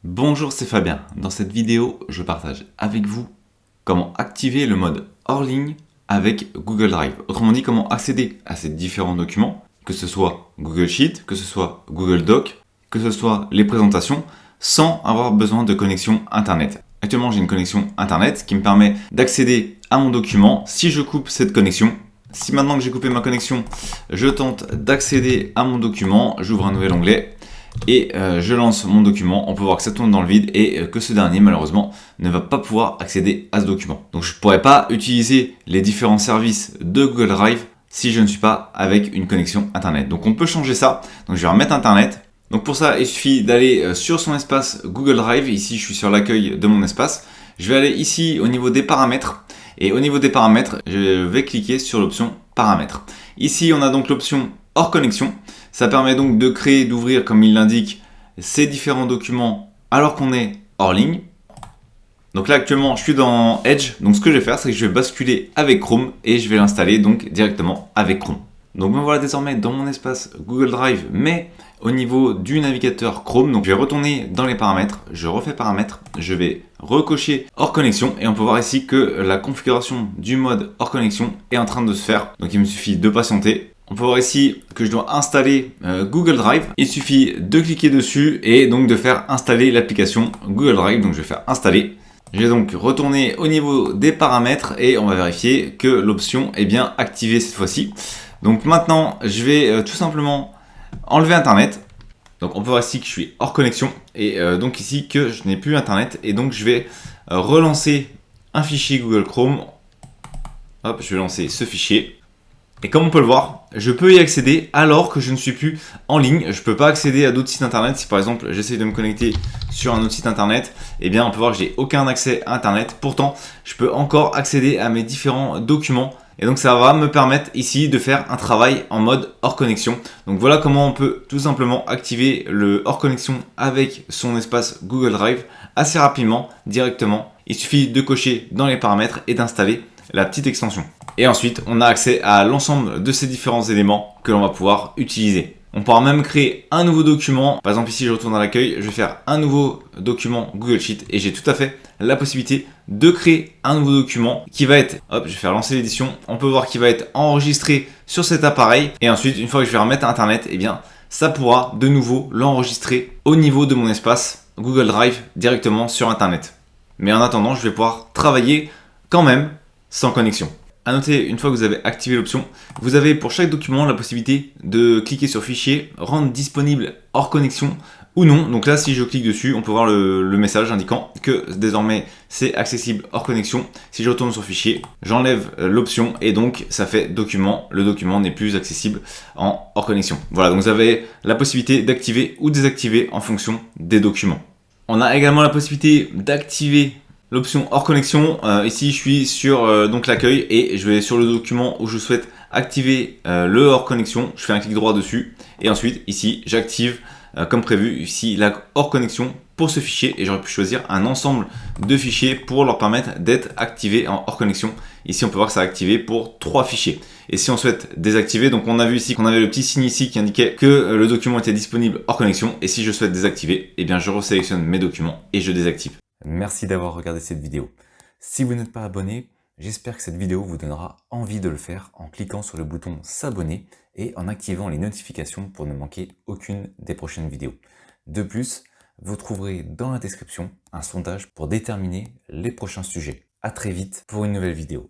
Bonjour, c'est Fabien. Dans cette vidéo, je partage avec vous comment activer le mode hors ligne avec Google Drive. Autrement dit, comment accéder à ces différents documents, que ce soit Google Sheet, que ce soit Google Doc, que ce soit les présentations, sans avoir besoin de connexion Internet. Actuellement, j'ai une connexion Internet qui me permet d'accéder à mon document. Si je coupe cette connexion, si maintenant que j'ai coupé ma connexion, je tente d'accéder à mon document, j'ouvre un nouvel onglet et je lance mon document, on peut voir que ça tourne dans le vide et que ce dernier malheureusement ne va pas pouvoir accéder à ce document. Donc je ne pourrais pas utiliser les différents services de Google Drive si je ne suis pas avec une connexion Internet. Donc on peut changer ça, donc je vais remettre Internet. Donc pour ça il suffit d'aller sur son espace Google Drive, ici je suis sur l'accueil de mon espace. Je vais aller ici au niveau des paramètres et au niveau des paramètres je vais cliquer sur l'option paramètres. Ici on a donc l'option hors connexion. Ça permet donc de créer, d'ouvrir, comme il l'indique, ces différents documents alors qu'on est hors ligne. Donc là actuellement je suis dans Edge, donc ce que je vais faire c'est que je vais basculer avec Chrome et je vais l'installer donc directement avec Chrome. Donc me voilà désormais dans mon espace Google Drive mais au niveau du navigateur Chrome. Donc je vais retourner dans les paramètres, je refais paramètres, je vais recocher hors connexion et on peut voir ici que la configuration du mode hors connexion est en train de se faire. Donc il me suffit de patienter. On peut voir ici que je dois installer Google Drive. Il suffit de cliquer dessus et donc de faire installer l'application Google Drive. Donc je vais faire installer. Je vais donc retourner au niveau des paramètres et on va vérifier que l'option est bien activée cette fois-ci. Donc maintenant, je vais tout simplement enlever Internet. Donc on peut voir ici que je suis hors connexion et donc ici que je n'ai plus Internet. Et donc je vais relancer un fichier Google Chrome. Hop, je vais lancer ce fichier. Et comme on peut le voir, je peux y accéder alors que je ne suis plus en ligne. Je ne peux pas accéder à d'autres sites internet. Si par exemple j'essaie de me connecter sur un autre site internet, eh bien on peut voir que j'ai aucun accès à internet. Pourtant, je peux encore accéder à mes différents documents. Et donc ça va me permettre ici de faire un travail en mode hors connexion. Donc voilà comment on peut tout simplement activer le hors connexion avec son espace Google Drive assez rapidement, directement. Il suffit de cocher dans les paramètres et d'installer la petite extension. Et ensuite, on a accès à l'ensemble de ces différents éléments que l'on va pouvoir utiliser. On pourra même créer un nouveau document. Par exemple, ici, je retourne à l'accueil, je vais faire un nouveau document Google Sheet et j'ai tout à fait la possibilité de créer un nouveau document qui va être, hop, je vais faire lancer l'édition. On peut voir qu'il va être enregistré sur cet appareil et ensuite, une fois que je vais remettre à Internet, eh bien, ça pourra de nouveau l'enregistrer au niveau de mon espace Google Drive directement sur Internet. Mais en attendant, je vais pouvoir travailler quand même sans connexion. A noter, une fois que vous avez activé l'option, vous avez pour chaque document la possibilité de cliquer sur fichier, rendre disponible hors connexion ou non. Donc là, si je clique dessus, on peut voir le message indiquant que désormais c'est accessible hors connexion. Si je retourne sur fichier, j'enlève l'option et donc ça fait document. Le document n'est plus accessible en hors connexion. Voilà, donc vous avez la possibilité d'activer ou désactiver en fonction des documents. On a également la possibilité d'activer l'option hors connexion. Ici je suis sur donc l'accueil et je vais sur le document où je souhaite activer le hors connexion. Je fais un clic droit dessus et ensuite ici j'active comme prévu ici la hors connexion pour ce fichier et j'aurais pu choisir un ensemble de fichiers pour leur permettre d'être activés en hors connexion. Ici on peut voir que ça a activé pour 3 fichiers. Et si on souhaite désactiver, donc on a vu ici qu'on avait le petit signe ici qui indiquait que le document était disponible hors connexion et si je souhaite désactiver, eh bien je resélectionne mes documents et je désactive. Merci d'avoir regardé cette vidéo. Si vous n'êtes pas abonné, j'espère que cette vidéo vous donnera envie de le faire en cliquant sur le bouton s'abonner et en activant les notifications pour ne manquer aucune des prochaines vidéos. De plus, vous trouverez dans la description un sondage pour déterminer les prochains sujets. À très vite pour une nouvelle vidéo.